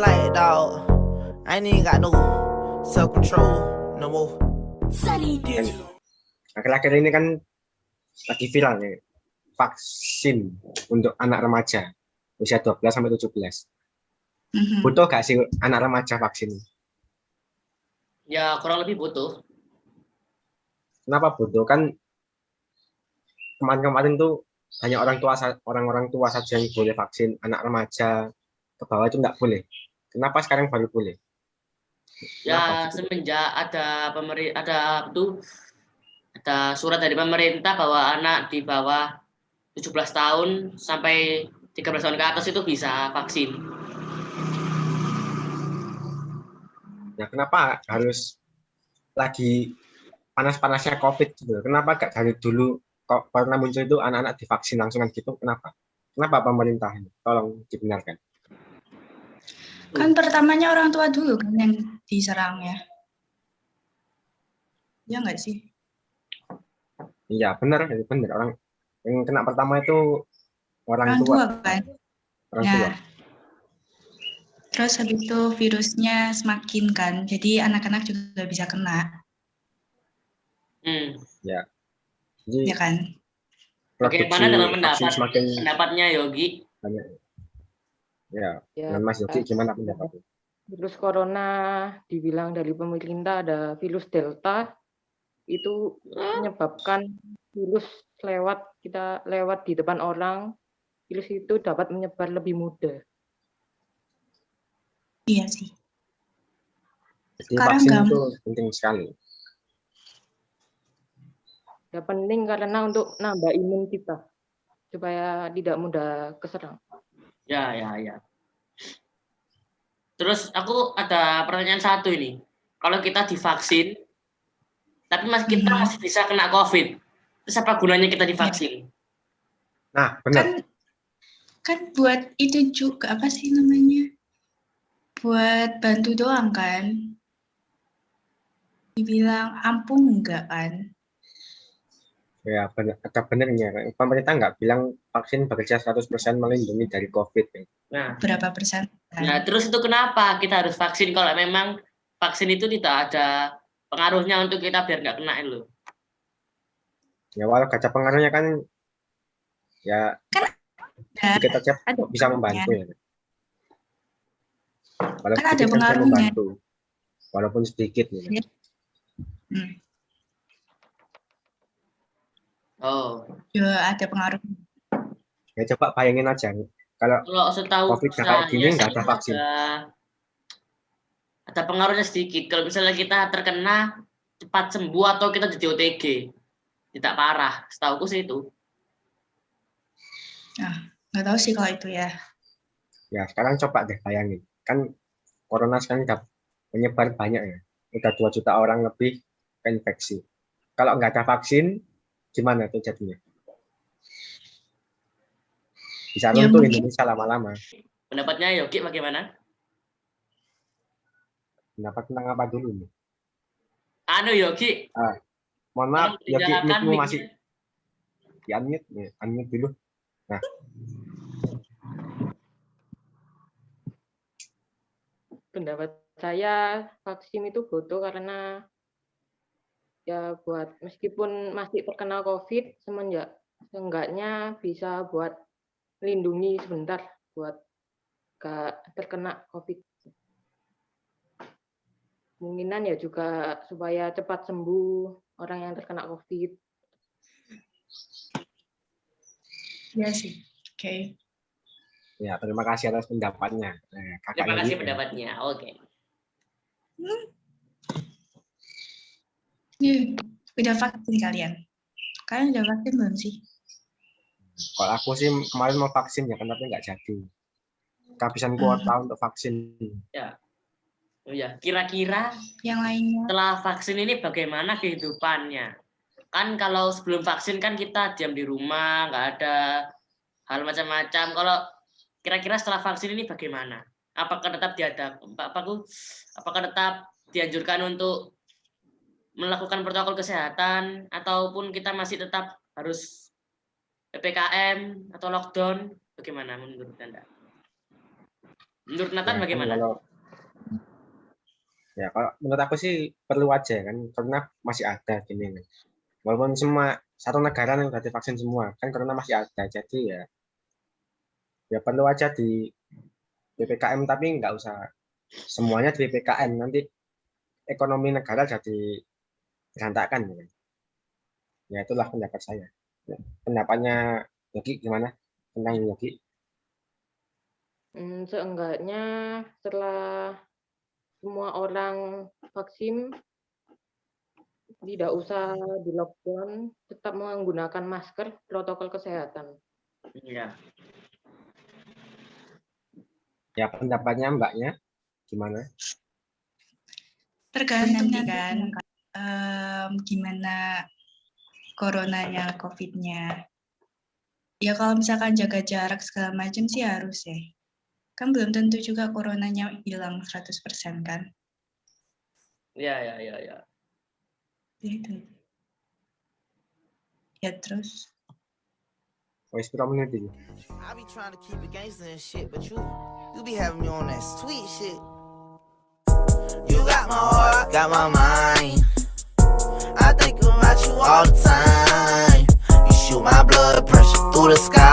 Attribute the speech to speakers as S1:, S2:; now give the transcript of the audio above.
S1: like, dog, I ain't even got no self-control no more.
S2: Dan akhir-akhir ini kan lagi viral nih vaksin untuk anak remaja usia 12 sampai 17. Butuh gak sih anak remaja vaksin?
S3: Ya kurang lebih butuh.
S2: Kenapa butuh? Kan kemarin-kemarin tuh hanya orang-orang tua saja yang boleh vaksin, anak remaja ke bawah itu nggak boleh. Kenapa sekarang baru boleh?
S3: Ya
S2: Kenapa?
S3: semenjak ada surat dari pemerintah bahwa anak di bawah 17 tahun sampai 13 tahun ke atas itu bisa vaksin.
S2: Ya kenapa harus lagi panas-panasnya COVID gitu? Kenapa gak dari dulu kok pernah muncul itu anak-anak divaksin langsungan gitu? Kenapa? Kenapa pemerintah ini? Tolong dibenarkan.
S4: Kan pertamanya orang tua dulu kan yang diserang ya. Ya nggak sih?
S2: Iya benar, orang yang kena pertama itu orang tua
S4: kan.
S2: orang
S4: Nah,
S2: tua.
S4: terus habis itu virusnya semakin kan, jadi anak-anak juga bisa kena,
S2: Ya. Jadi
S4: ya kan?
S3: Bagaimana dengan
S2: vaksin semakin
S3: pendapatnya Yogi?
S2: banyak. Ya,
S5: Ya,
S2: dengan Mas Yogi gimana pendapatnya?
S5: virus corona dibilang dari pemerintah ada virus Delta, itu menyebabkan virus lewat di depan orang, virus itu dapat menyebar lebih mudah.
S4: Iya sih.
S2: Jadi
S4: Sekarang
S2: vaksin itu penting sekali.
S5: Ya penting karena untuk nambah imun kita supaya tidak mudah keserang.
S3: Ya. Terus aku ada pertanyaan satu ini. Kalau kita divaksin, tapi kita masih bisa kena COVID, terus apa gunanya kita divaksin?
S2: Nah, benar.
S4: Kan buat itu juga apa sih namanya? Buat bantu doang kan? Dibilang ampuh enggak kan?
S2: Ya, ada benernya. Pemerintah nggak bilang vaksin bekerja 100% melindungi dari COVID.
S3: Nah,
S4: berapa persen?
S3: Nah, terus itu kenapa kita harus vaksin kalau memang vaksin itu tidak ada pengaruhnya untuk kita biar nggak kena itu?
S2: Ya, walau gak ada pengaruhnya kan, ya sedikit aja bisa membantu ya. Walaupun
S4: kan ada
S2: sedikit kan bisa
S4: pengaruhnya.
S2: membantu, walaupun sedikit. Ya.
S3: Oh.
S4: Ya ada pengaruh.
S2: Ya coba bayangin aja, kalau
S3: setahu
S2: COVID kayak gini nggak ada vaksin.
S3: Ada pengaruhnya sedikit. Kalau misalnya kita terkena cepat sembuh atau kita jadi OTG, tidak parah. Setahuku sih itu.
S4: Nah, nggak tahu sih kalau itu ya.
S2: Ya sekarang coba deh bayangin, kan corona sekarang udah menyebar banyak ya, udah 2 juta orang lebih keinfeksi. Kalau nggak ada vaksin, gimana tuh jadinya? Bisa runtuh Indonesia lama-lama.
S3: Pendapatnya Yogi bagaimana?
S2: Pendapat tentang apa dulu nih?
S3: Yogi.
S2: Mohon maaf, Yogi mic-mu masih di-unmute, unmute dulu. Nah.
S5: Pendapat saya vaksin itu butuh karena ya buat meskipun masih terkena COVID, seenggaknya bisa buat melindungi sebentar buat gak terkena COVID. Kemungkinan ya juga supaya cepat sembuh orang yang terkena COVID.
S4: Ya sih, oke.
S2: Ya, terima kasih atas pendapatnya.
S3: Terima kasih pendapatnya, oke.
S4: Udah vaksin kalian? Kalian udah vaksin belum sih?
S2: Kalau aku sih kemarin mau vaksin ya, tapi nggak jadi. Kehabisan kuota untuk vaksin.
S3: Ya. Oh ya, kira-kira
S4: yang lainnya
S3: setelah vaksin ini bagaimana kehidupannya? Kan kalau sebelum vaksin kan kita diam di rumah, nggak ada hal macam-macam. Kalau kira-kira setelah vaksin ini bagaimana? Apakah tetap apakah tetap dianjurkan untuk melakukan protokol kesehatan ataupun kita masih tetap harus PPKM atau lockdown? Bagaimana menurut Anda? Menurut Nathan
S2: Ya,
S3: bagaimana?
S2: Kalau menurut aku sih perlu aja kan, karena masih ada gini kan. Walaupun semua satu negara yang udah divaksin semua, kan karena masih ada. Jadi ya perlu aja di PPKM, tapi nggak usah semuanya di PPKM. Nanti ekonomi negara jadi berantakan. Kan. Ya itulah pendapat saya. Pendapatnya Yogi gimana tentang Yogi?
S5: Seenggaknya setelah semua orang vaksin, tidak usah di lockdown, tetap menggunakan masker, protokol kesehatan.
S3: Iya.
S2: Ya pendapatnya Mbaknya gimana?
S4: Tergantung kan gimana coronanya, COVID-nya. Ya kalau misalkan jaga jarak segala macam sih harus ya. Kan belum tentu juga coronanya hilang 100% kan.
S3: Iya.
S4: Gitu. Ya terus.
S2: Wes pira menit iki?
S1: I be trying to keep it gangster and shit, but you be having me on that sweet shit. You got my heart, got my mind. I think about you all the time. You shoot my blood pressure through the sky.